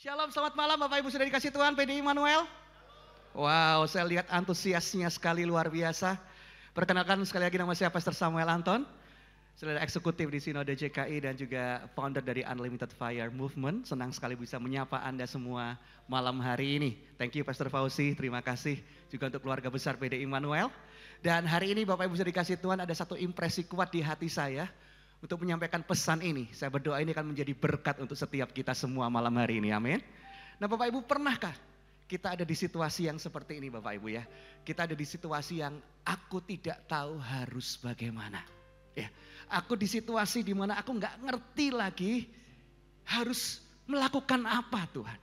Shalom, selamat malam Bapak Ibu sudah dikasih Tuhan, PDI Immanuel. Wow, saya lihat antusiasnya sekali luar biasa. Perkenalkan sekali lagi nama saya Pastor Samuel Anton. Saudara eksekutif di Sinode JKI dan juga founder dari Unlimited Fire Movement. Senang sekali bisa menyapa Anda semua malam hari ini. Thank you Pastor Fauzi, terima kasih juga untuk keluarga besar PDI Immanuel. Dan hari ini Bapak Ibu sudah dikasih Tuhan, ada satu impresi kuat di hati saya untuk menyampaikan pesan ini. Saya berdoa ini akan menjadi berkat untuk setiap kita semua malam hari ini, amin. Nah Bapak Ibu, pernahkah kita ada di situasi yang seperti ini Bapak Ibu ya? Kita ada di situasi yang aku tidak tahu harus bagaimana. Ya, aku di situasi di mana aku nggak ngerti lagi harus melakukan apa Tuhan.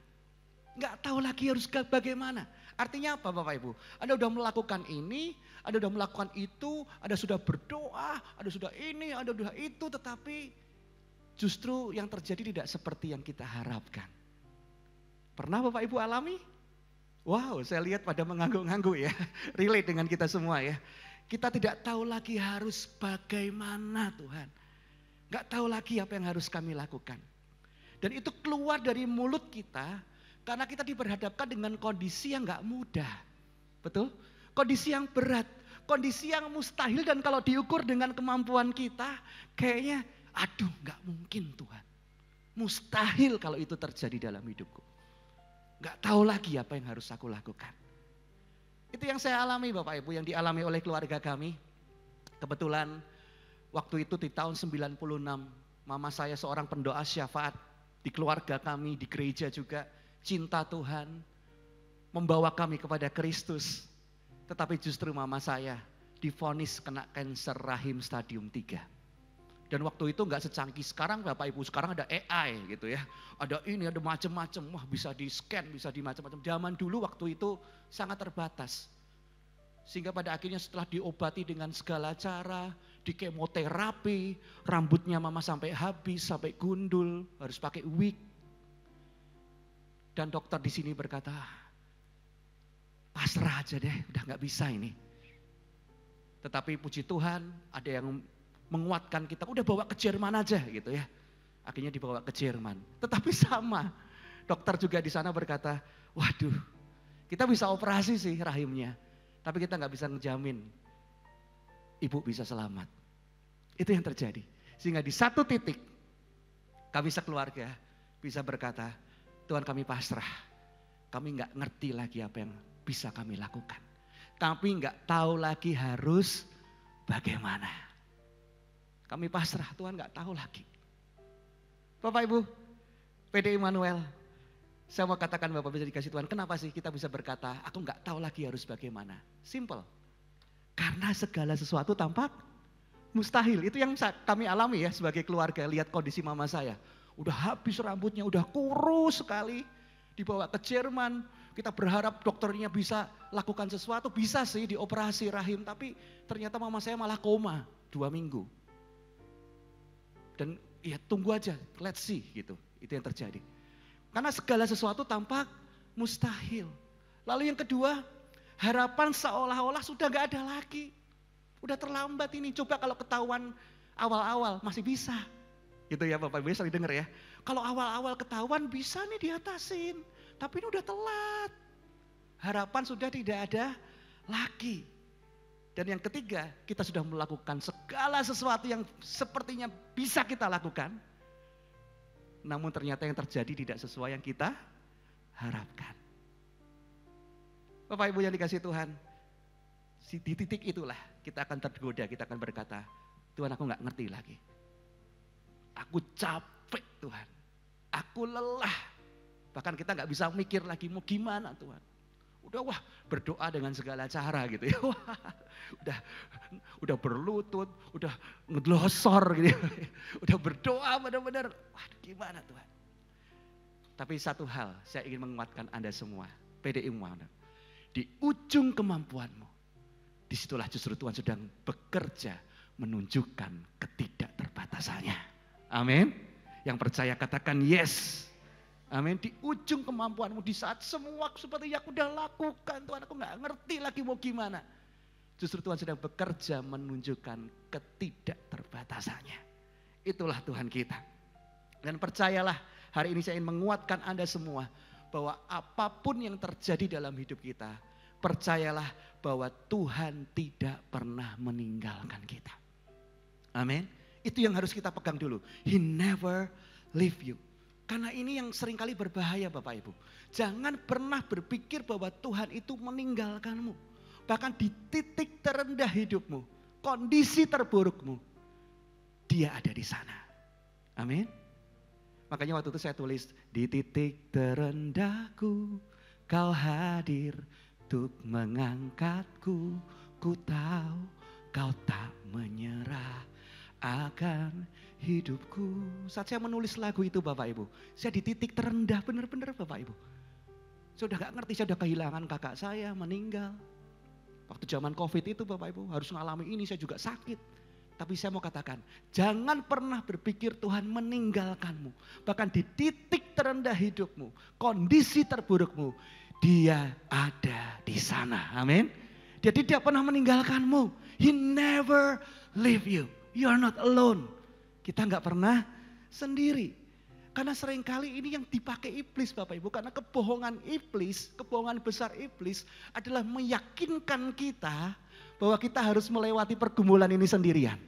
Nggak tahu lagi harus bagaimana. Artinya apa Bapak Ibu? Anda sudah melakukan ini, Anda sudah melakukan itu, Anda sudah berdoa, Anda sudah ini, Anda sudah itu, tetapi justru yang terjadi tidak seperti yang kita harapkan. Pernah Bapak Ibu alami? Wow, saya lihat pada mengangguk-angguk ya. Relate dengan kita semua ya. Kita tidak tahu lagi harus bagaimana Tuhan. Nggak tahu lagi apa yang harus kami lakukan. Dan itu keluar dari mulut kita karena kita diperhadapkan dengan kondisi yang nggak mudah. Betul? Kondisi yang berat, kondisi yang mustahil dan kalau diukur dengan kemampuan kita kayaknya aduh nggak mungkin Tuhan. Mustahil kalau itu terjadi dalam hidupku. Nggak tahu lagi apa yang harus aku lakukan. Itu yang saya alami Bapak Ibu, yang dialami oleh keluarga kami. Kebetulan waktu itu di tahun 96, mama saya seorang pendoa syafaat di keluarga kami, di gereja juga. Cinta Tuhan membawa kami kepada Kristus. Tetapi justru mama saya divonis kena kanker rahim stadium 3. Dan waktu itu enggak secanggih sekarang Bapak Ibu, sekarang ada AI gitu ya. Ada ini, ada macam-macam, wah bisa di scan, bisa di macam-macam. Zaman dulu waktu itu sangat terbatas. Sehingga pada akhirnya setelah diobati dengan segala cara, di kemoterapi, rambutnya mama sampai habis, sampai gundul, harus pakai wig. Dan dokter di sini berkata, pasrah aja deh, udah nggak bisa ini. Tetapi puji Tuhan, ada yang menguatkan kita, udah bawa ke Jerman aja gitu ya. Akhirnya dibawa ke Jerman. Tetapi sama, dokter juga di sana berkata, waduh, kita bisa operasi sih rahimnya, tapi kita nggak bisa ngejamin ibu bisa selamat. Itu yang terjadi. Sehingga di satu titik, kami sekeluarga bisa berkata, Tuhan kami pasrah, kami nggak ngerti lagi apa yang bisa kami lakukan. Kami nggak tahu lagi harus bagaimana. Kami pasrah, Tuhan nggak tahu lagi. Bapak Ibu, PDI Immanuel, saya mau katakan Bapak bisa dikasih Tuhan, kenapa sih kita bisa berkata, aku nggak tahu lagi harus bagaimana. Simple, karena segala sesuatu tampak mustahil. Itu yang kami alami ya sebagai keluarga, lihat kondisi mama saya. Udah habis rambutnya, udah kurus sekali, dibawa ke Jerman. Kita berharap dokternya bisa lakukan sesuatu, bisa sih dioperasi rahim. Tapi ternyata mama saya malah koma 2 minggu. Dan ya tunggu aja, let's see gitu. Itu yang terjadi. Karena segala sesuatu tampak mustahil. Lalu yang kedua, harapan seolah-olah sudah gak ada lagi. Udah terlambat ini, coba kalau ketahuan awal-awal masih bisa. Gitu ya Bapak Ibu sering dengar ya. Kalau awal-awal ketahuan bisa nih diatasin. Tapi ini udah telat. Harapan sudah tidak ada lagi. Dan yang ketiga, kita sudah melakukan segala sesuatu yang sepertinya bisa kita lakukan. Namun ternyata yang terjadi tidak sesuai yang kita harapkan. Bapak Ibu yang dikasih Tuhan, di titik itulah kita akan tergoda, kita akan berkata, Tuhan aku gak ngerti lagi. Aku capek Tuhan, aku lelah. Bahkan kita gak bisa mikir lagi mau gimana Tuhan. Udah wah berdoa dengan segala cara gitu ya. Wah, udah berlutut, udah ngeglosor gitu ya. Udah berdoa benar-benar, waduh gimana Tuhan. Tapi satu hal saya ingin menguatkan Anda semua, PDI Immanuel. Di ujung kemampuanmu, disitulah justru Tuhan sedang bekerja menunjukkan ketidakterbatasannya. Amin. Yang percaya katakan yes. Amin. Di ujung kemampuanmu, di saat semua seperti yang aku udah lakukan, Tuhan aku gak ngerti lagi mau gimana. Justru Tuhan sedang bekerja menunjukkan ketidakterbatasannya. Itulah Tuhan kita. Dan percayalah Hari ini saya ingin menguatkan Anda semua bahwa apapun yang terjadi dalam hidup kita, percayalah bahwa Tuhan tidak pernah meninggalkan kita. Amin. Itu yang harus kita pegang dulu. He never leave you. Karena ini yang seringkali berbahaya Bapak Ibu. Jangan pernah berpikir bahwa Tuhan itu meninggalkanmu. Bahkan di titik terendah hidupmu, kondisi terburukmu, Dia ada di sana. Amin. Makanya waktu itu saya tulis, di titik terendahku Kau hadir untuk mengangkatku. Ku tahu Kau tak menyerah akan hidupku. Saat saya menulis lagu itu Bapak Ibu, saya di titik terendah benar-benar Bapak Ibu. Saya udah gak ngerti, saya udah kehilangan kakak saya meninggal. Waktu zaman COVID itu Bapak Ibu harus mengalami ini, saya juga sakit. Tapi saya mau katakan, jangan pernah berpikir Tuhan meninggalkanmu. Bahkan di titik terendah hidupmu, kondisi terburukmu, Dia ada di sana. Amin. Dia tidak pernah meninggalkanmu. He never leave you. You are not alone. Kita nggak pernah sendiri. Karena seringkali ini yang dipakai iblis Bapak Ibu. Karena kebohongan iblis, kebohongan besar iblis adalah meyakinkan kita bahwa kita harus melewati pergumulan ini sendirian.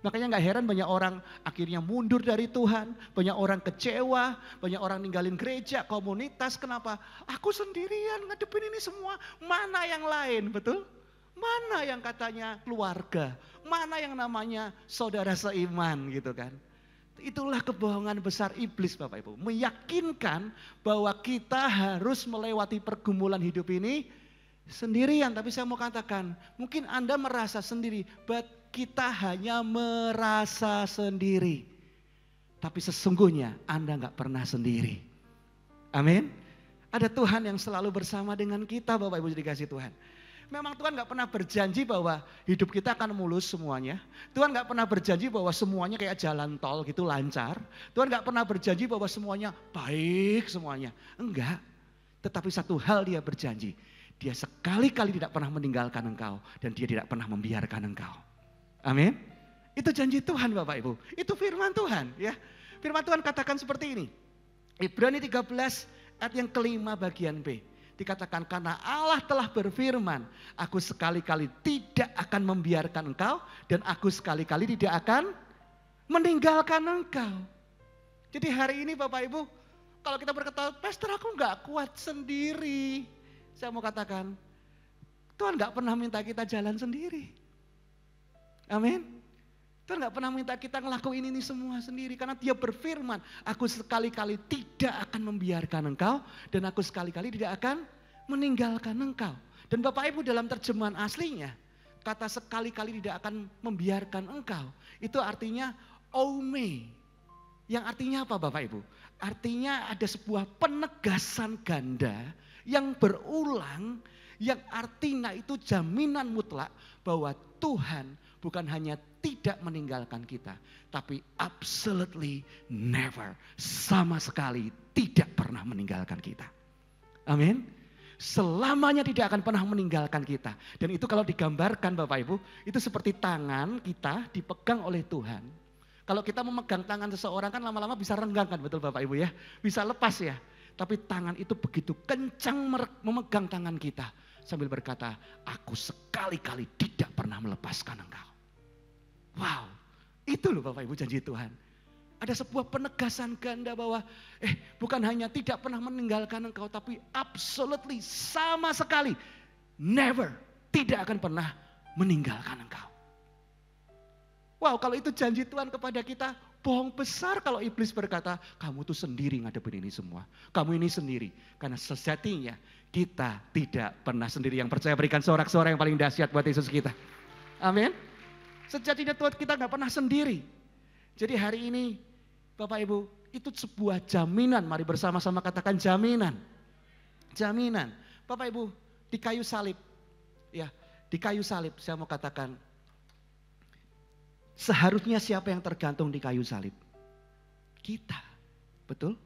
Makanya gak heran banyak orang akhirnya mundur dari Tuhan. Banyak orang kecewa, banyak orang ninggalin gereja, komunitas. Kenapa? Aku sendirian ngadepin ini semua. Mana yang lain, betul? Mana yang katanya keluarga, mana yang namanya saudara seiman gitu kan. Itulah kebohongan besar iblis Bapak Ibu. Meyakinkan bahwa kita harus melewati pergumulan hidup ini sendirian. Tapi saya mau katakan, mungkin Anda merasa sendiri, but kita hanya merasa sendiri. Tapi sesungguhnya Anda gak pernah sendiri. Amin. Ada Tuhan yang selalu bersama dengan kita Bapak Ibu dikasih Tuhan. Memang Tuhan gak pernah berjanji bahwa hidup kita akan mulus semuanya. Tuhan gak pernah berjanji bahwa semuanya kayak jalan tol gitu lancar. Tuhan gak pernah berjanji bahwa semuanya baik semuanya. Enggak. Tetapi satu hal Dia berjanji. Dia sekali-kali tidak pernah meninggalkan engkau. Dan Dia tidak pernah membiarkan engkau. Amin. Itu janji Tuhan Bapak Ibu. Itu firman Tuhan ya. Firman Tuhan katakan seperti ini. Ibrani 13 ayat yang kelima bagian B. Dikatakan karena Allah telah berfirman, aku sekali-kali tidak akan membiarkan engkau dan aku sekali-kali tidak akan meninggalkan engkau. Jadi hari ini Bapak Ibu, kalau kita berkata, pastor aku gak kuat sendiri. Saya mau katakan, Tuhan gak pernah minta kita jalan sendiri. Amin. Tuhan gak pernah minta kita ngelakuin ini semua sendiri. Karena Dia berfirman, aku sekali-kali tidak akan membiarkan engkau. Dan aku sekali-kali tidak akan meninggalkan engkau. Dan Bapak Ibu dalam terjemahan aslinya, kata sekali-kali tidak akan membiarkan engkau. Itu artinya ome. Yang artinya apa Bapak Ibu? Artinya ada sebuah penegasan ganda yang berulang. Yang artinya itu jaminan mutlak bahwa Tuhan bukan hanya tidak meninggalkan kita, tapi absolutely never, sama sekali tidak pernah meninggalkan kita. Amin. Selamanya tidak akan pernah meninggalkan kita. Dan itu kalau digambarkan Bapak Ibu, itu seperti tangan kita dipegang oleh Tuhan. Kalau kita memegang tangan seseorang kan lama-lama bisa renggang kan, betul Bapak Ibu ya. Bisa lepas ya. Tapi tangan itu begitu kencang memegang tangan kita. Sambil berkata, aku sekali-kali tidak pernah melepaskan engkau. Wow, itu loh Bapak Ibu janji Tuhan. Ada sebuah penegasan ganda bahwa bukan hanya tidak pernah meninggalkan engkau, tapi absolutely sama sekali never, tidak akan pernah meninggalkan engkau. Wow, kalau itu janji Tuhan kepada kita, bohong besar kalau iblis berkata, kamu tuh sendiri ngadepin ini semua. Kamu ini sendiri. Karena sejatinya kita tidak pernah sendiri. Yang percaya berikan sorak-sorak yang paling dahsyat buat Yesus kita. Amin. Sejatinya Tuhan kita gak pernah sendiri. Jadi hari ini Bapak Ibu, itu sebuah jaminan. Mari bersama-sama katakan jaminan. Jaminan. Bapak Ibu, di kayu salib. Ya, di kayu salib saya mau katakan. Seharusnya siapa yang tergantung di kayu salib? Kita. Betul?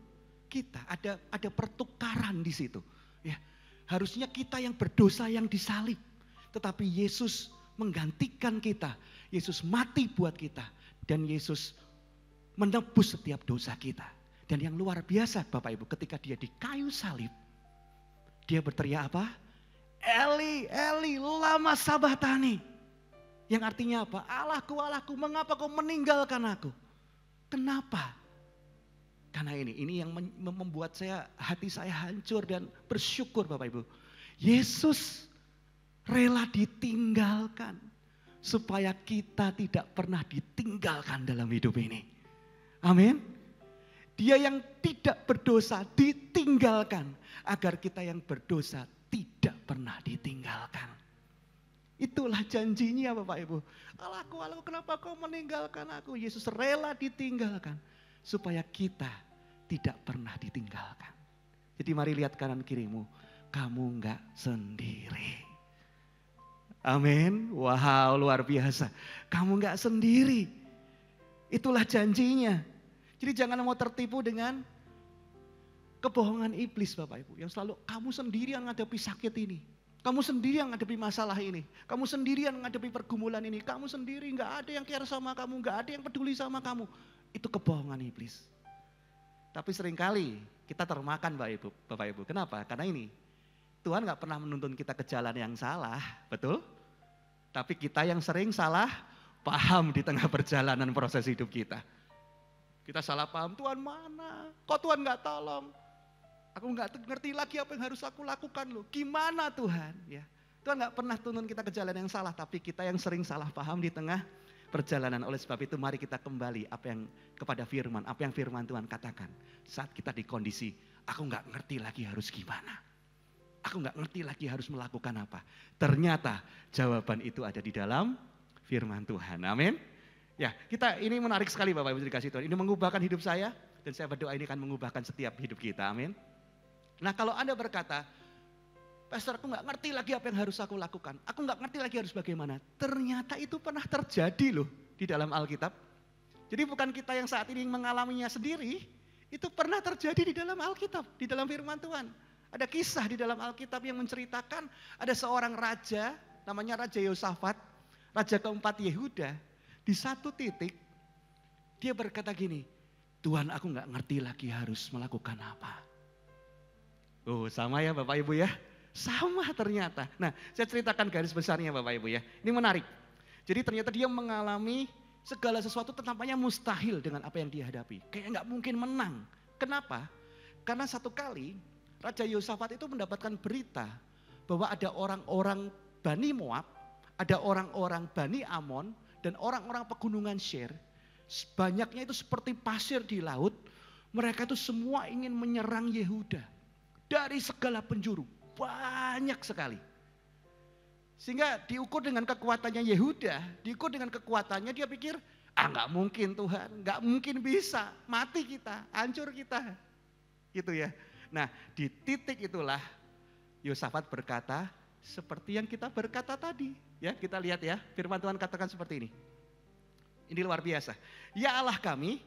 Kita. Ada pertukaran di situ. Ya, harusnya kita yang berdosa yang disalib. Tetapi Yesus menggantikan kita. Yesus mati buat kita. Dan Yesus menebus setiap dosa kita. Dan yang luar biasa Bapak Ibu, ketika dia di kayu salib, dia berteriak apa? Eli, Eli, lama sabatani. Yang artinya apa? Allahku, Allahku, mengapa kau meninggalkan aku? Kenapa? Karena ini yang membuat hati saya hancur dan bersyukur Bapak Ibu. Yesus rela ditinggalkan supaya kita tidak pernah ditinggalkan dalam hidup ini. Amin. Dia yang tidak berdosa ditinggalkan agar kita yang berdosa tidak pernah ditinggalkan. Itulah janjinya Bapak Ibu. Allahku, Allahku, kenapa kau meninggalkan aku? Yesus rela ditinggalkan supaya kita tidak pernah ditinggalkan. Jadi mari lihat kanan kirimu, kamu enggak sendiri. Amin. Wow, luar biasa. Kamu enggak sendiri. Itulah janjinya. Jadi jangan mau tertipu dengan kebohongan iblis Bapak Ibu. Yang selalu kamu sendirian menghadapi sakit ini. Kamu sendirian menghadapi masalah ini. Kamu sendirian menghadapi pergumulan ini. Kamu sendiri, gak ada yang care sama kamu. Gak ada yang peduli sama kamu. Itu kebohongan iblis. Tapi seringkali kita termakan Bapak Ibu. Kenapa? Karena ini. Tuhan gak pernah menuntun kita ke jalan yang salah. Betul? Tapi kita yang sering salah paham di tengah perjalanan proses hidup kita. Kita salah paham, Tuhan mana? Kok Tuhan gak tolong? Aku gak ngerti lagi apa yang harus aku lakukan loh. Gimana Tuhan? Ya, Tuhan gak pernah tuntun kita ke jalan yang salah. Tapi kita yang sering salah paham di tengah perjalanan. Oleh sebab itu mari kita kembali kepada firman. Apa yang firman Tuhan katakan. Saat kita di kondisi, aku gak ngerti lagi harus gimana. Aku gak ngerti lagi harus melakukan apa. Ternyata jawaban itu ada di dalam firman Tuhan. Amin. Ya, ini menarik sekali Bapak Ibu dikasih Tuhan. Ini mengubahkan hidup saya dan saya berdoa ini akan mengubahkan setiap hidup kita. Amin. Nah, kalau Anda berkata, Pastor, aku gak ngerti lagi apa yang harus aku lakukan. Aku gak ngerti lagi harus bagaimana. Ternyata itu pernah terjadi loh di dalam Alkitab. Jadi bukan kita yang saat ini mengalaminya sendiri, itu pernah terjadi di dalam Alkitab, di dalam firman Tuhan. Ada kisah di dalam Alkitab yang menceritakan ada seorang raja, namanya Raja Yosafat, raja keempat Yehuda. Di satu titik dia berkata gini, Tuhan aku gak ngerti lagi harus melakukan apa. Oh sama ya Bapak Ibu ya, sama ternyata. Nah saya ceritakan garis besarnya Bapak Ibu ya, ini menarik. Jadi ternyata dia mengalami segala sesuatu tampaknya mustahil dengan apa yang dia hadapi. Kayak gak mungkin menang. Kenapa? Karena satu kali Raja Yosafat itu mendapatkan berita bahwa ada orang-orang Bani Moab, ada orang-orang Bani Amon, dan orang-orang pegunungan Seir, banyaknya itu seperti pasir di laut, mereka itu semua ingin menyerang Yehuda. Dari segala penjuru, banyak sekali. Sehingga diukur dengan kekuatannya Yehuda, diukur dengan kekuatannya dia pikir, gak mungkin Tuhan, gak mungkin bisa, mati kita, hancur kita. Gitu ya. Nah di titik itulah Yosafat berkata, seperti yang kita berkata tadi. Ya, kita lihat ya, firman Tuhan katakan seperti ini. Ini luar biasa. Ya Allah kami,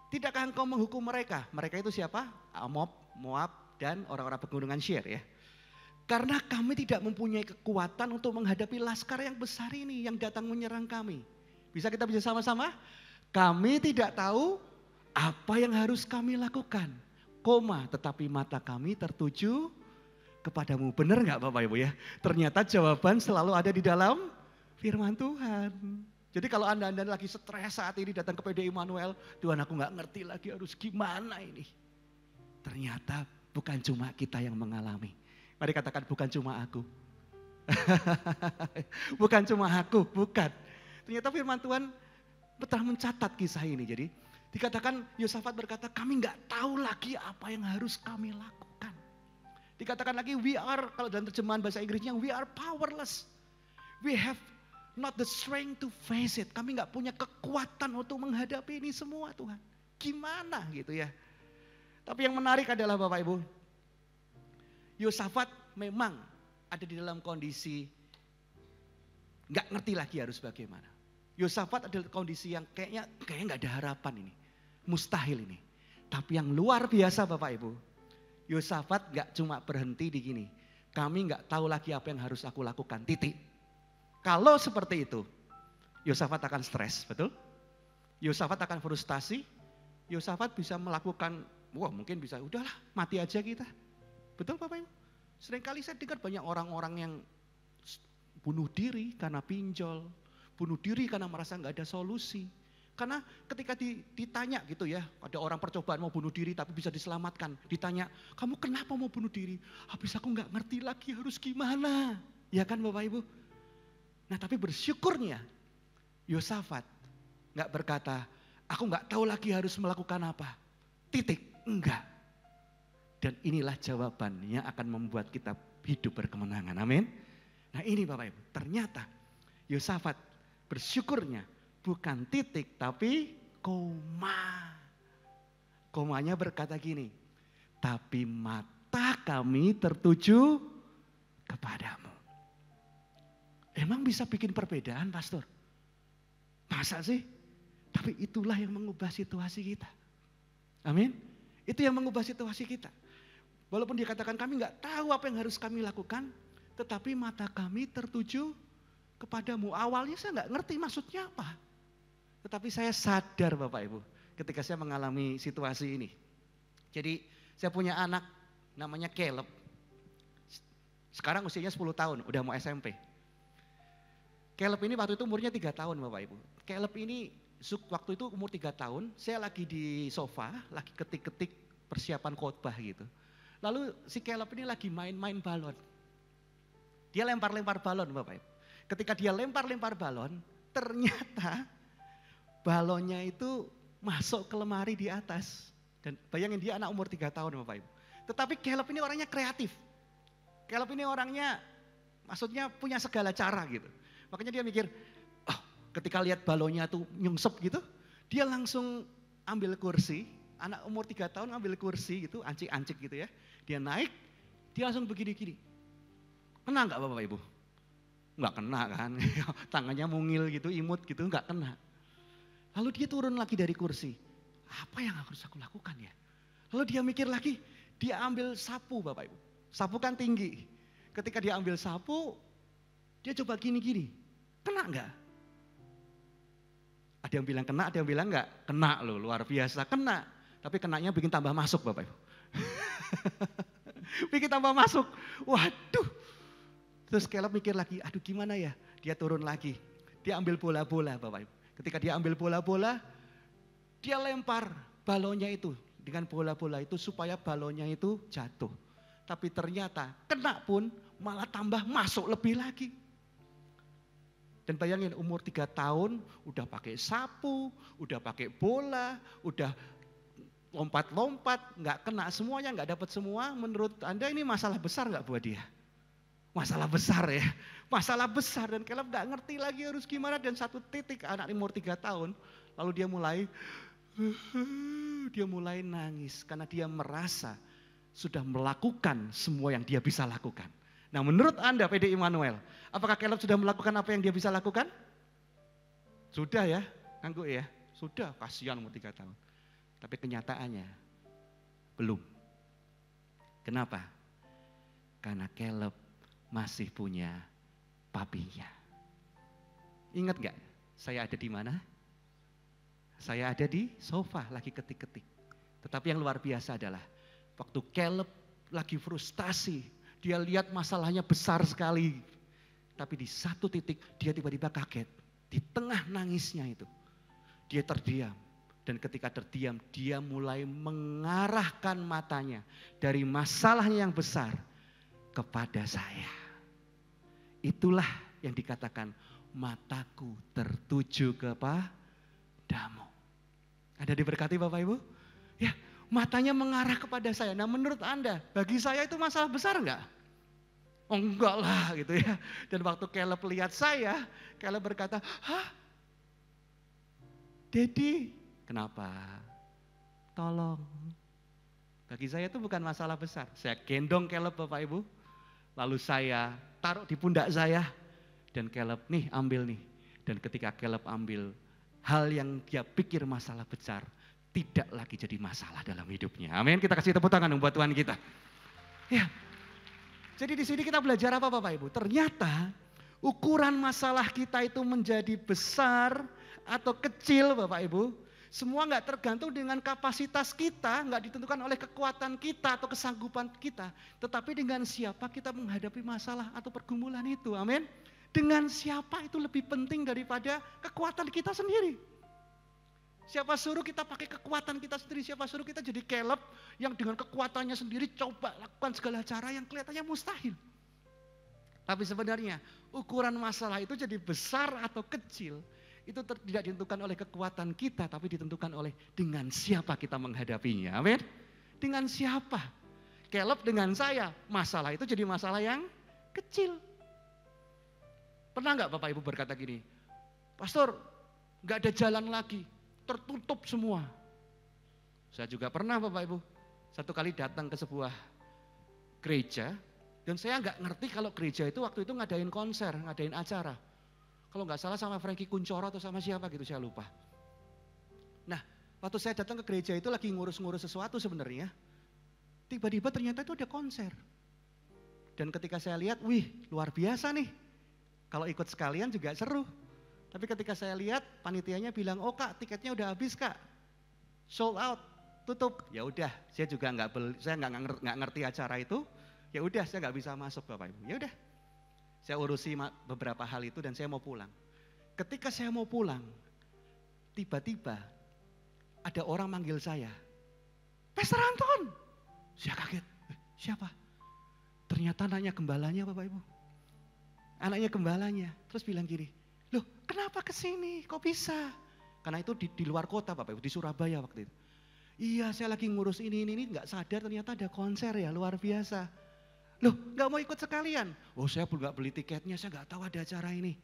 tidakkah engkau menghukum mereka? Mereka itu siapa? Moab, dan orang-orang pegunungan Seir ya. Karena kami tidak mempunyai kekuatan untuk menghadapi laskar yang besar ini yang datang menyerang kami. Bisa kita bisa sama-sama? Kami tidak tahu apa yang harus kami lakukan. Tetapi mata kami tertuju kepadamu. Benar nggak Bapak Ibu ya? Ternyata jawaban selalu ada di dalam firman Tuhan. Jadi kalau Anda lagi stres saat ini datang ke PDI Immanuel, Tuhan aku nggak ngerti lagi harus gimana ini. Ternyata bukan cuma kita yang mengalami. Mari katakan bukan cuma aku. Bukan cuma aku, bukan. Ternyata firman Tuhan telah mencatat kisah ini. Jadi dikatakan Yosafat berkata kami nggak tahu lagi apa yang harus kami lakukan. Dikatakan lagi kalau dalam terjemahan bahasa Inggrisnya we are powerless. We have not the strength to face it. Kami gak punya kekuatan untuk menghadapi ini semua Tuhan. Gimana gitu ya. Tapi yang menarik adalah Bapak Ibu. Yosafat memang ada di dalam kondisi gak ngerti lagi harus bagaimana. Yosafat adalah kondisi yang kayaknya gak ada harapan ini. Mustahil ini. Tapi yang luar biasa Bapak Ibu. Yosafat gak cuma berhenti di gini. Kami gak tahu lagi apa yang harus aku lakukan. Titik. Kalau seperti itu, Yosafat akan stres, betul? Yosafat akan frustasi. Yosafat bisa melakukan wah mungkin bisa, udahlah mati aja kita. Betul Bapak Ibu? Seringkali saya dengar banyak orang-orang yang bunuh diri karena pinjol, bunuh diri karena merasa nggak ada solusi. Karena ketika ditanya gitu ya, ada orang percobaan mau bunuh diri tapi bisa diselamatkan. Ditanya, kamu kenapa mau bunuh diri? Habis aku nggak ngerti lagi harus gimana. Ya kan Bapak Ibu? Nah tapi bersyukurnya Yosafat nggak berkata, aku nggak tahu lagi harus melakukan apa. Titik, enggak. Dan inilah jawaban yang akan membuat kita hidup berkemenangan. Amin. Nah ini Bapak Ibu, ternyata Yosafat bersyukurnya bukan titik tapi koma. Komanya berkata gini, tapi mata kami tertuju kepadamu. Emang bisa bikin perbedaan pastor? Masa sih? Tapi itulah yang mengubah situasi kita. Amin. Itu yang mengubah situasi kita. Walaupun dikatakan kami nggak tahu apa yang harus kami lakukan, tetapi mata kami tertuju kepadamu. Awalnya saya nggak ngerti maksudnya apa. Tetapi saya sadar Bapak Ibu ketika saya mengalami situasi ini. Jadi saya punya anak namanya Caleb. Sekarang usianya 10 tahun, udah mau SMP. Caleb ini waktu itu umurnya 3 tahun Bapak Ibu. Caleb ini waktu itu umur 3 tahun, saya lagi di sofa, lagi ketik-ketik persiapan khotbah gitu. Lalu si Caleb ini lagi main-main balon. Dia lempar-lempar balon Bapak Ibu. Ketika dia lempar-lempar balon, ternyata balonnya itu masuk ke lemari di atas. Dan bayangin dia anak umur 3 tahun Bapak Ibu. Tetapi Caleb ini orangnya kreatif. Caleb ini orangnya maksudnya punya segala cara gitu. Makanya dia mikir, oh ketika lihat balonnya tuh nyungsep gitu, dia langsung ambil kursi, anak umur 3 tahun ambil kursi gitu, ancik-ancik gitu ya. Dia naik, dia langsung begini-gini. Kena enggak Bapak Ibu? Enggak kena kan, tangannya mungil gitu, imut gitu, enggak kena. Lalu dia turun lagi dari kursi. Apa yang harus aku lakukan ya? Lalu dia mikir lagi, dia ambil sapu Bapak Ibu. Sapu kan tinggi. Ketika dia ambil sapu, dia coba gini-gini. Kena enggak? Ada yang bilang kena, ada yang bilang enggak. Kena loh, luar biasa. Kena. Tapi kenanya bikin tambah masuk Bapak Ibu. Bikin tambah masuk. Waduh. Terus Caleb mikir lagi, aduh gimana ya? Dia turun lagi. Dia ambil bola-bola Bapak Ibu. Ketika dia ambil bola-bola, dia lempar balonnya itu dengan bola-bola itu supaya balonnya itu jatuh. Tapi ternyata kena pun malah tambah masuk lebih lagi. Dan bayangin umur 3 tahun udah pakai sapu, udah pakai bola, udah lompat-lompat, nggak kena semuanya, nggak dapat semua. Menurut Anda ini masalah besar nggak buat dia? Masalah besar ya, masalah besar dan Caleb gak ngerti lagi harus gimana dan satu titik anak umur 3 tahun lalu dia mulai nangis karena dia merasa sudah melakukan semua yang dia bisa lakukan. Nah menurut Anda PD Immanuel, apakah Caleb sudah melakukan apa yang dia bisa lakukan? Sudah ya, ngangguk ya, sudah kasihan umur 3 tahun. Tapi kenyataannya belum. Kenapa? Karena Caleb masih punya papinya. Ingat gak saya ada di mana? Saya ada di sofa lagi ketik-ketik. Tetapi yang luar biasa adalah waktu Caleb lagi frustasi, dia lihat masalahnya besar sekali. Tapi di satu titik dia tiba-tiba kaget. Di tengah nangisnya itu, dia terdiam. Dan ketika terdiam, dia mulai mengarahkan matanya dari masalahnya yang besar kepada saya. Itulah yang dikatakan mataku tertuju kepadamu. Ada diberkati Bapak Ibu? Ya, matanya mengarah kepada saya. Nah menurut Anda, bagi saya itu masalah besar enggak? Oh enggak lah gitu ya. Dan waktu Caleb lihat saya, Caleb berkata, hah? Dedi, kenapa? Tolong. Bagi saya itu bukan masalah besar. Saya gendong Caleb Bapak Ibu. Lalu saya taruh di pundak saya. Dan Caleb nih ambil nih. Dan ketika Caleb ambil, hal yang dia pikir masalah besar tidak lagi jadi masalah dalam hidupnya. Amin. Kita kasih tepuk tangan buat Tuhan kita. Ya. Jadi di sini kita belajar apa Bapak Ibu? Ternyata ukuran masalah kita itu menjadi besar atau kecil Bapak Ibu. Semua nggak tergantung dengan kapasitas kita, nggak ditentukan oleh kekuatan kita atau kesanggupan kita. Tetapi dengan siapa kita menghadapi masalah atau pergumulan itu, amin. Dengan siapa itu lebih penting daripada kekuatan kita sendiri. Siapa suruh kita pakai kekuatan kita sendiri, siapa suruh kita jadi Caleb yang dengan kekuatannya sendiri coba lakukan segala cara yang kelihatannya mustahil. Tapi sebenarnya ukuran masalah itu jadi besar atau kecil, itu tidak ditentukan oleh kekuatan kita, tapi ditentukan oleh dengan siapa kita menghadapinya. Amin. Dengan siapa? Caleb dengan saya, masalah itu jadi masalah yang kecil. Pernah nggak Bapak Ibu berkata gini, Pastor, nggak ada jalan lagi, tertutup semua. Saya juga pernah Bapak Ibu, satu kali datang ke sebuah gereja, dan saya nggak ngerti kalau gereja itu waktu itu ngadain konser, ngadain acara. Kalau nggak salah sama Frankie Kuncoro atau sama siapa gitu, saya lupa. Nah, waktu saya datang ke gereja itu lagi ngurus-ngurus sesuatu sebenarnya. Tiba-tiba ternyata itu ada konser. Dan ketika saya lihat, wih luar biasa nih. Kalau ikut sekalian juga seru. Tapi ketika saya lihat, panitianya bilang, oh kak tiketnya udah habis kak. Sold out, tutup. Ya udah, saya juga saya nggak ngerti acara itu. Ya udah, saya nggak bisa masuk Bapak Ibu. Ya udah. Saya urusi beberapa hal itu dan saya mau pulang. Ketika saya mau pulang, tiba-tiba ada orang manggil saya. Pastor Anton. Saya kaget. Siapa? Ternyata anaknya gembalanya Bapak Ibu. Anaknya gembalanya. Terus bilang gini, loh kenapa kesini? Kok bisa? Karena itu di luar kota Bapak Ibu, di Surabaya waktu itu. Iya saya lagi ngurus ini, nggak sadar ternyata ada konser ya, luar biasa. Loh gak mau ikut sekalian? Oh saya belum gak beli tiketnya, saya gak tahu ada acara ini.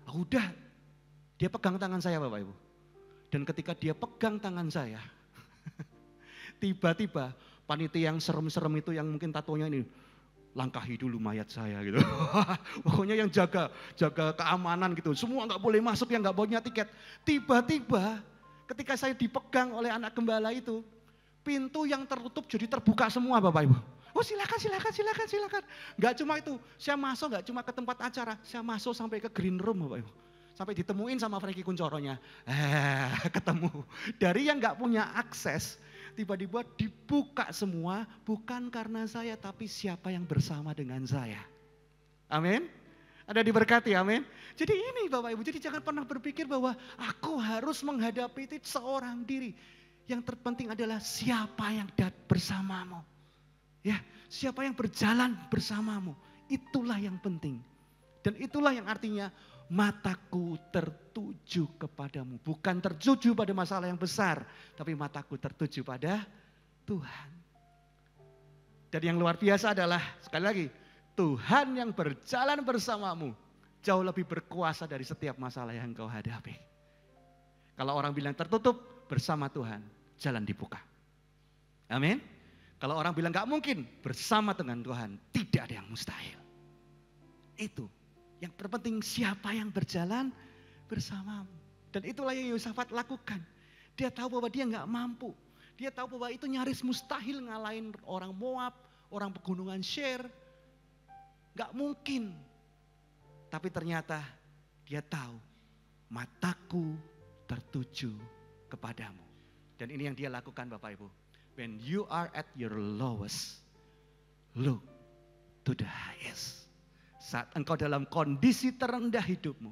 Oh, udah, dia pegang tangan saya Bapak Ibu. Dan ketika dia pegang tangan saya, tiba-tiba panitia yang serem-serem itu yang mungkin tatonya ini, langkahi dulu mayat saya gitu. Pokoknya yang jaga keamanan gitu, semua gak boleh masuk yang gak punya tiket. Tiba-tiba ketika saya dipegang oleh anak gembala itu, pintu yang tertutup jadi terbuka semua Bapak Ibu. Oh silakan. Gak cuma itu, saya masuk gak cuma ke tempat acara, saya masuk sampai ke green room Bapak Ibu. Sampai ditemuin sama Frankie Kuncoronya. Ketemu. Dari yang gak punya akses, tiba-tiba dibuka semua, bukan karena saya, tapi siapa yang bersama dengan saya. Amin. Ada diberkati, amin. Jadi ini Bapak Ibu, jadi jangan pernah berpikir bahwa aku harus menghadapi itu seorang diri. Yang terpenting adalah siapa yang bersamamu. Ya, siapa yang berjalan bersamamu, itulah yang penting. Dan itulah yang artinya mataku tertuju kepadamu. Bukan tertuju pada masalah yang besar, tapi mataku tertuju pada Tuhan. Dan yang luar biasa adalah, sekali lagi, Tuhan yang berjalan bersamamu jauh lebih berkuasa dari setiap masalah yang kau hadapi. Kalau orang bilang tertutup, bersama Tuhan, jalan dibuka. Amin. Kalau orang bilang gak mungkin, bersama dengan Tuhan tidak ada yang mustahil. Itu yang terpenting, siapa yang berjalan bersamamu. Dan itulah yang Yosafat lakukan. Dia tahu bahwa dia gak mampu. Dia tahu bahwa itu nyaris mustahil ngalahin orang Moab, orang pegunungan Seir. Gak mungkin. Tapi ternyata dia tahu, mataku tertuju kepadamu. Dan ini yang dia lakukan Bapak Ibu. When you are at your lowest, look to the highest. Saat engkau dalam kondisi terendah hidupmu,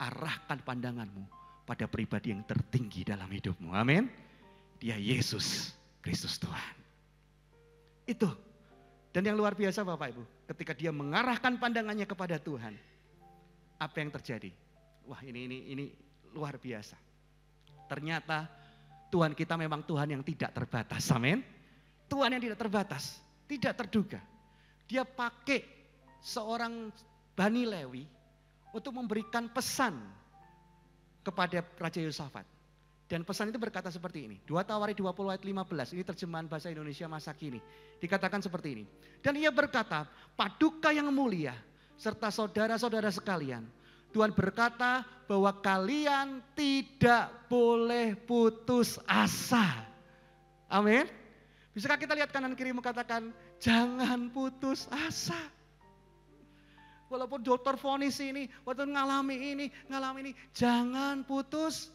arahkan pandanganmu pada pribadi yang tertinggi dalam hidupmu. Amin. Dia Yesus Kristus Tuhan. Itu. Dan yang luar biasa Bapak Ibu, ketika dia mengarahkan pandangannya kepada Tuhan, apa yang terjadi? Wah ini luar biasa. Ternyata Tuhan kita memang Tuhan yang tidak terbatas, amin. Tuhan yang tidak terbatas, tidak terduga. Dia pakai seorang Bani Lewi untuk memberikan pesan kepada Raja Yosafat. Dan pesan itu berkata seperti ini, 2 Tawari 20 ayat 15, ini terjemahan bahasa Indonesia masa kini. Dikatakan seperti ini, dan ia berkata, Paduka yang mulia serta saudara-saudara sekalian, Tuhan berkata bahwa kalian tidak boleh putus asa. Amin. Bisakah kita lihat kanan kirimu katakan, jangan putus asa. Walaupun dokter vonis ini, waktu ngalami ini, jangan putus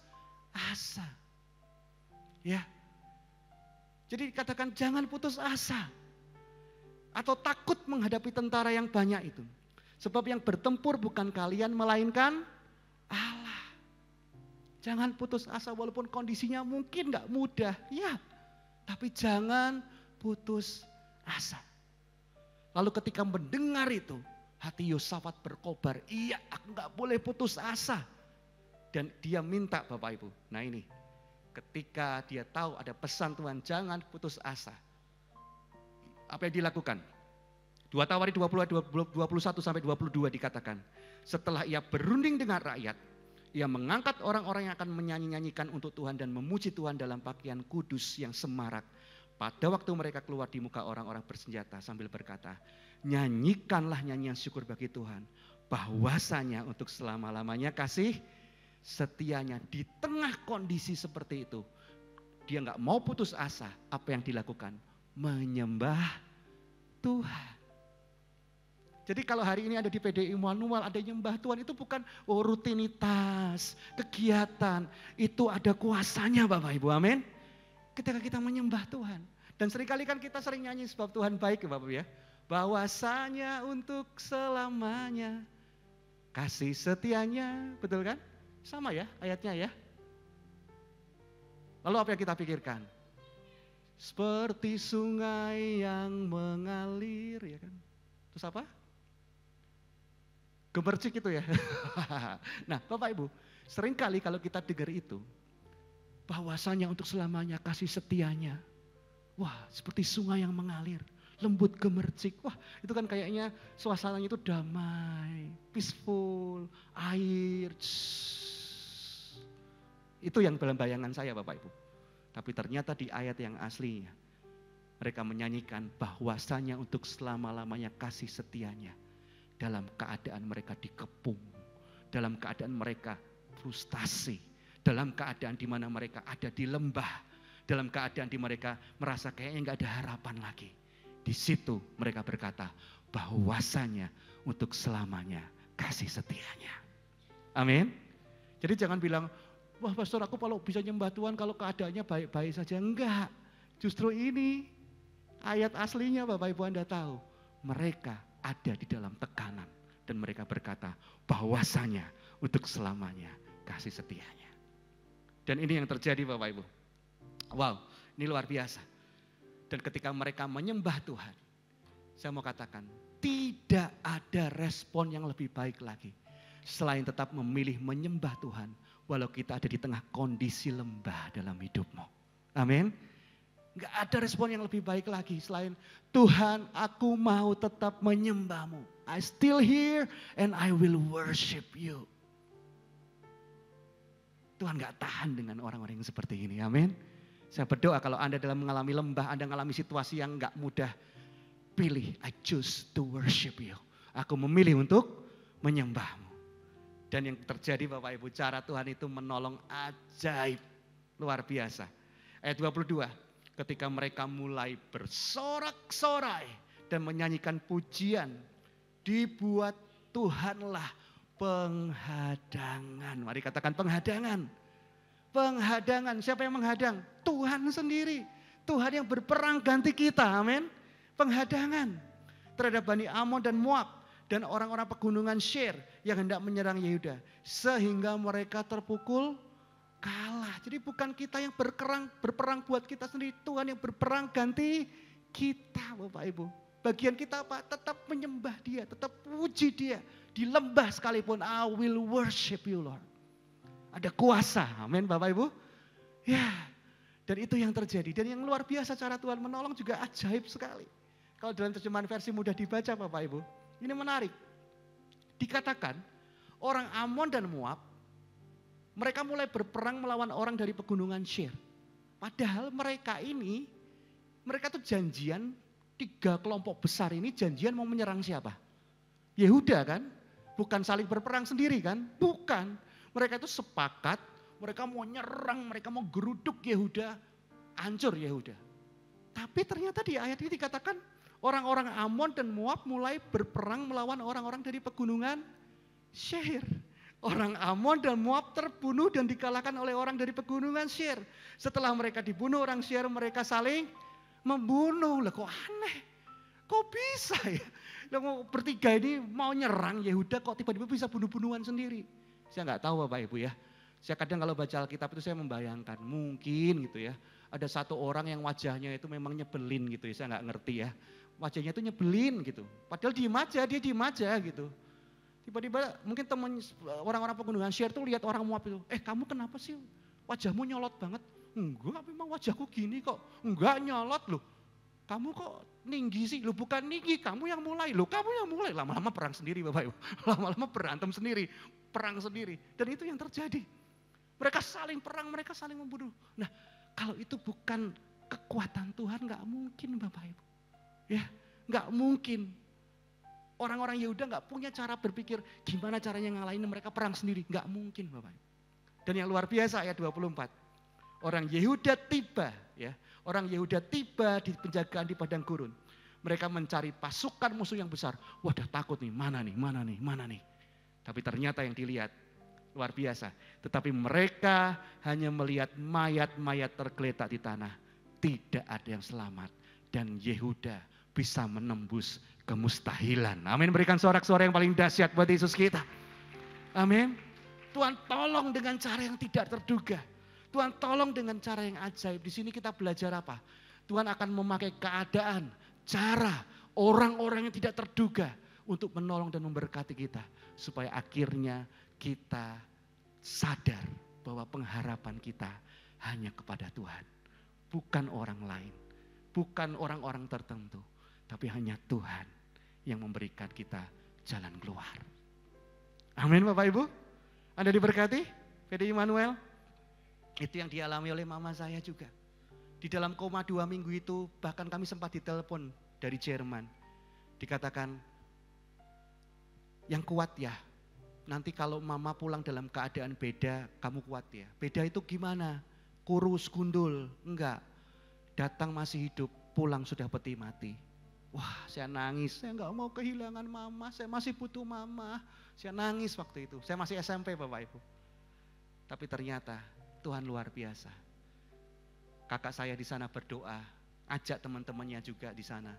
asa. Ya. Jadi katakan jangan putus asa. Atau takut menghadapi tentara yang banyak itu. Sebab yang bertempur bukan kalian melainkan Allah. Jangan putus asa walaupun kondisinya mungkin gak mudah. Ya, tapi jangan putus asa. Lalu ketika mendengar itu, hati Yosafat berkobar. Iya, aku gak boleh putus asa. Dan dia minta Bapak Ibu. Nah ini, ketika dia tahu ada pesan Tuhan, jangan putus asa. Apa yang dilakukan? 2 Tawarik 21 sampai 22 dikatakan. Setelah ia berunding dengan rakyat, ia mengangkat orang-orang yang akan menyanyi-nyanyikan untuk Tuhan dan memuji Tuhan dalam pakaian kudus yang semarak. Pada waktu mereka keluar di muka orang-orang bersenjata sambil berkata, nyanyikanlah nyanyian syukur bagi Tuhan. Bahwasanya untuk selama-lamanya kasih setianya. Di tengah kondisi seperti itu, dia gak mau putus asa. Apa yang dilakukan? Menyembah Tuhan. Jadi kalau hari ini ada di PDI Manual, ada nyembah Tuhan, itu bukan rutinitas, kegiatan. Itu ada kuasanya Bapak Ibu, amin. Ketika kita menyembah Tuhan. Dan seringkali kan kita sering nyanyi sebab Tuhan baik ya Bapak Ibu ya. Bahwasanya untuk selamanya, kasih setianya, betul kan? Sama ya ayatnya ya. Lalu apa yang kita pikirkan? Seperti sungai yang mengalir, ya kan? Terus apa? Gemercik itu ya. Nah Bapak Ibu, seringkali kalau kita dengar itu, bahwasanya untuk selamanya kasih setianya. Wah seperti sungai yang mengalir, lembut gemercik. Wah itu kan kayaknya suasananya itu damai, peaceful, air. Itu yang dalam bayangan saya Bapak Ibu. Tapi ternyata di ayat yang aslinya, mereka menyanyikan bahwasanya untuk selama-lamanya kasih setianya. Dalam keadaan mereka dikepung, dalam keadaan mereka frustasi, dalam keadaan di mana mereka ada di lembah, dalam keadaan di mereka merasa kayaknya nggak ada harapan lagi. Di situ mereka berkata bahwasanya untuk selamanya kasih setianya. Amin. Jadi jangan bilang, wah pastor aku kalau bisa nyembah Tuhan kalau keadaannya baik-baik saja. Enggak, justru ini ayat aslinya Bapak Ibu Anda tahu. Mereka ada di dalam tekanan. Dan mereka berkata bahwasanya untuk selamanya kasih setianya. Dan ini yang terjadi Bapak Ibu. Wow, ini luar biasa. Dan ketika mereka menyembah Tuhan, saya mau katakan tidak ada respon yang lebih baik lagi. Selain tetap memilih menyembah Tuhan. Walau kita ada di tengah kondisi lembah dalam hidupmu. Amin. Gak ada respon yang lebih baik lagi selain Tuhan aku mau tetap menyembahmu. I still here and I will worship you. Tuhan gak tahan dengan orang-orang yang seperti ini. Amin. Saya berdoa kalau Anda dalam mengalami lembah, Anda mengalami situasi yang gak mudah. Pilih, I choose to worship you. Aku memilih untuk menyembahmu. Dan yang terjadi Bapak Ibu, cara Tuhan itu menolong ajaib. Luar biasa. Ayat 22. Ketika mereka mulai bersorak-sorai dan menyanyikan pujian, dibuat Tuhanlah penghadangan. Mari katakan penghadangan. Penghadangan, siapa yang menghadang? Tuhan sendiri. Tuhan yang berperang ganti kita, amin. Penghadangan terhadap Bani Amon dan Moab dan orang-orang pegunungan Seir yang hendak menyerang Yehuda. Sehingga mereka terpukul kalah. Jadi bukan kita yang berperang buat kita sendiri. Tuhan yang berperang ganti kita Bapak Ibu. Bagian kita apa? Tetap menyembah Dia, tetap puji Dia. Di lembah sekalipun, I will worship you Lord. Ada kuasa, amin Bapak Ibu. Ya, dan itu yang terjadi. Dan yang luar biasa cara Tuhan menolong juga ajaib sekali. Kalau dalam terjemahan versi mudah dibaca Bapak Ibu. Ini menarik. Dikatakan orang Amon dan Moab, mereka mulai berperang melawan orang dari pegunungan Seir. Padahal mereka tuh janjian, 3 kelompok besar ini janjian mau menyerang siapa? Yehuda kan? Bukan saling berperang sendiri kan? Bukan. Mereka itu sepakat, mereka mau nyerang, mereka mau geruduk Yehuda, hancur Yehuda. Tapi ternyata di ayat ini dikatakan orang-orang Amon dan Moab mulai berperang melawan orang-orang dari pegunungan Seir. Orang Amon dan Moab terbunuh dan dikalahkan oleh orang dari pegunungan Seir. Setelah mereka dibunuh orang Seir, mereka saling membunuh. Lah kok aneh, kok bisa ya? Lah mau bertiga ini mau nyerang Yehuda kok tiba-tiba bisa bunuh-bunuhan sendiri. Saya nggak tahu Bapak Ibu ya. Saya kadang kalau baca Alkitab itu saya membayangkan mungkin gitu ya. Ada satu orang yang wajahnya itu memang nyebelin gitu ya, saya nggak ngerti ya. Wajahnya itu nyebelin gitu. Padahal dia diem aja gitu. Tiba-tiba mungkin teman orang-orang pegunungan Seir tuh lihat orang Moab itu, kamu kenapa sih wajahmu nyolot banget? Enggak, memang wajahku gini kok. Enggak nyolot loh. Kamu kok tinggi sih? Loh bukan tinggi, kamu yang mulai. Loh kamu yang mulai. Lama-lama perang sendiri Bapak Ibu. Lama-lama berantem sendiri, perang sendiri. Dan itu yang terjadi. Mereka saling perang, mereka saling membunuh. Nah kalau itu bukan kekuatan Tuhan gak mungkin Bapak Ibu. Ya gak mungkin. Orang-orang Yehuda nggak punya cara berpikir gimana caranya ngalahin mereka perang sendiri. Nggak mungkin Bapak. Dan yang luar biasa ayat 24. Orang Yehuda tiba ya. Orang Yehuda tiba di penjagaan di padang gurun. Mereka mencari pasukan musuh yang besar. Wah dah takut nih, mana nih. Tapi ternyata yang dilihat luar biasa. Tetapi mereka hanya melihat mayat-mayat tergeletak di tanah. Tidak ada yang selamat. Dan Yehuda bisa menembus kemustahilan. Amin. Berikan sorak-sorai yang paling dahsyat buat Yesus kita. Amin. Tuhan tolong dengan cara yang tidak terduga. Tuhan tolong dengan cara yang ajaib. Di sini kita belajar apa? Tuhan akan memakai keadaan, cara, orang-orang yang tidak terduga untuk menolong dan memberkati kita. Supaya akhirnya kita sadar bahwa pengharapan kita hanya kepada Tuhan. Bukan orang lain. Bukan orang-orang tertentu. Tapi hanya Tuhan yang memberikan kita jalan keluar. Amin Bapak Ibu. Anda diberkati? PDI Immanuel. Itu yang dialami oleh mama saya juga. Di dalam koma 2 minggu itu bahkan kami sempat ditelepon dari Jerman. Dikatakan, yang kuat ya. Nanti kalau mama pulang dalam keadaan beda, kamu kuat ya. Beda itu gimana? Kurus, gundul? Enggak. Datang masih hidup, pulang sudah peti mati. Wah saya nangis, saya nggak mau kehilangan mama, saya masih butuh mama. Saya nangis waktu itu, saya masih SMP Bapak Ibu. Tapi ternyata Tuhan luar biasa. Kakak saya di sana berdoa, ajak teman-temannya juga di sana.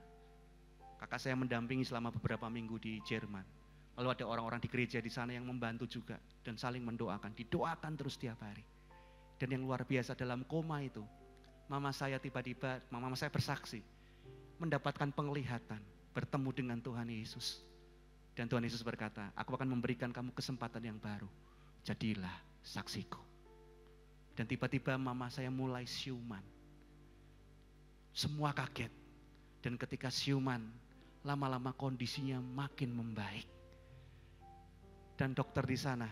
Kakak saya mendampingi selama beberapa minggu di Jerman. Lalu ada orang-orang di gereja di sana yang membantu juga dan saling mendoakan, didoakan terus tiap hari. Dan yang luar biasa dalam koma itu, mama saya tiba-tiba, mama saya bersaksi, mendapatkan penglihatan, bertemu dengan Tuhan Yesus. Dan Tuhan Yesus berkata, aku akan memberikan kamu kesempatan yang baru. Jadilah saksiku. Dan tiba-tiba mama saya mulai siuman. Semua kaget. Dan ketika siuman, lama-lama kondisinya makin membaik. Dan dokter di sana,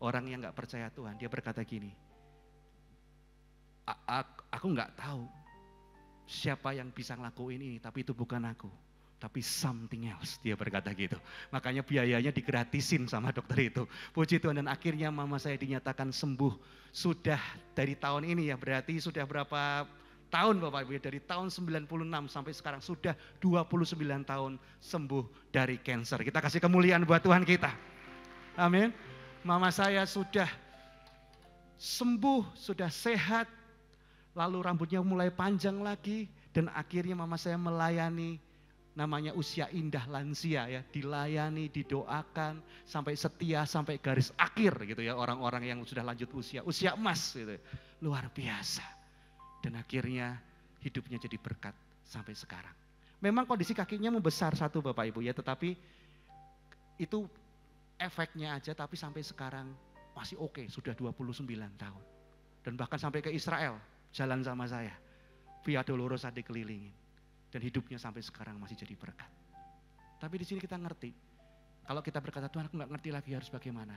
orang yang gak percaya Tuhan, dia berkata gini, aku gak tahu siapa yang bisa ngelakuin ini, tapi itu bukan aku. Tapi something else, dia berkata gitu. Makanya biayanya digratisin sama dokter itu. Puji Tuhan, dan akhirnya mama saya dinyatakan sembuh. Sudah dari tahun ini ya, berarti sudah berapa tahun Bapak Ibu ya, dari tahun 96 sampai sekarang sudah 29 tahun sembuh dari kanker. Kita kasih kemuliaan buat Tuhan kita. Amin. Mama saya sudah sembuh, sudah sehat, lalu rambutnya mulai panjang lagi, dan akhirnya mama saya melayani namanya usia indah lansia ya, dilayani, didoakan, sampai setia, sampai garis akhir gitu ya, orang-orang yang sudah lanjut usia emas gitu. Luar biasa. Dan akhirnya hidupnya jadi berkat sampai sekarang. Memang kondisi kakinya membesar satu Bapak Ibu ya, tetapi itu efeknya aja, tapi sampai sekarang masih oke, sudah 29 tahun. Dan bahkan sampai ke Israel, jalan sama saya. Via Dolorosa dikelilingin. Dan hidupnya sampai sekarang masih jadi berkat. Tapi di sini kita ngerti, kalau kita berkata, Tuhan aku gak ngerti lagi harus bagaimana.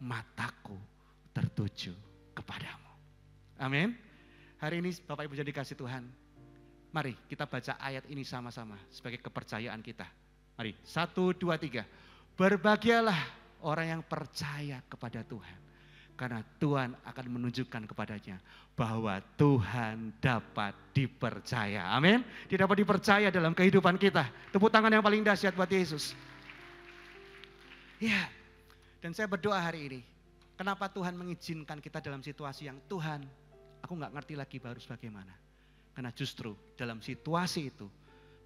Mataku tertuju kepadamu. Amin. Hari ini Bapak Ibu jadi kasih Tuhan. Mari kita baca ayat ini sama-sama sebagai kepercayaan kita. Mari, 1, 2, 3. Berbahagialah orang yang percaya kepada Tuhan. Karena Tuhan akan menunjukkan kepadanya bahwa Tuhan dapat dipercaya. Amin. Dia dapat dipercaya dalam kehidupan kita. Tepuk tangan yang paling dahsyat buat Yesus. Ya, Dan saya berdoa hari ini, kenapa Tuhan mengizinkan kita dalam situasi yang Tuhan, aku nggak ngerti lagi harus bagaimana. Karena justru dalam situasi itu,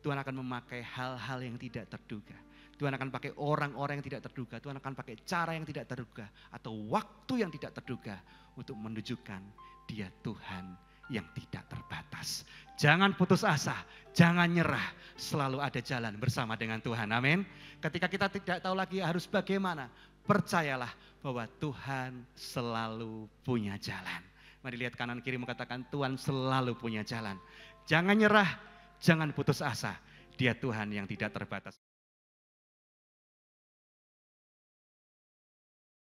Tuhan akan memakai hal-hal yang tidak terduga. Tuhan akan pakai orang-orang yang tidak terduga. Tuhan akan pakai cara yang tidak terduga. Atau waktu yang tidak terduga untuk menunjukkan Dia Tuhan yang tidak terbatas. Jangan putus asa, jangan nyerah. Selalu ada jalan bersama dengan Tuhan. Amin. Ketika kita tidak tahu lagi harus bagaimana, percayalah bahwa Tuhan selalu punya jalan. Mari lihat kanan kiri mengatakan Tuhan selalu punya jalan. Jangan nyerah, jangan putus asa. Dia Tuhan yang tidak terbatas.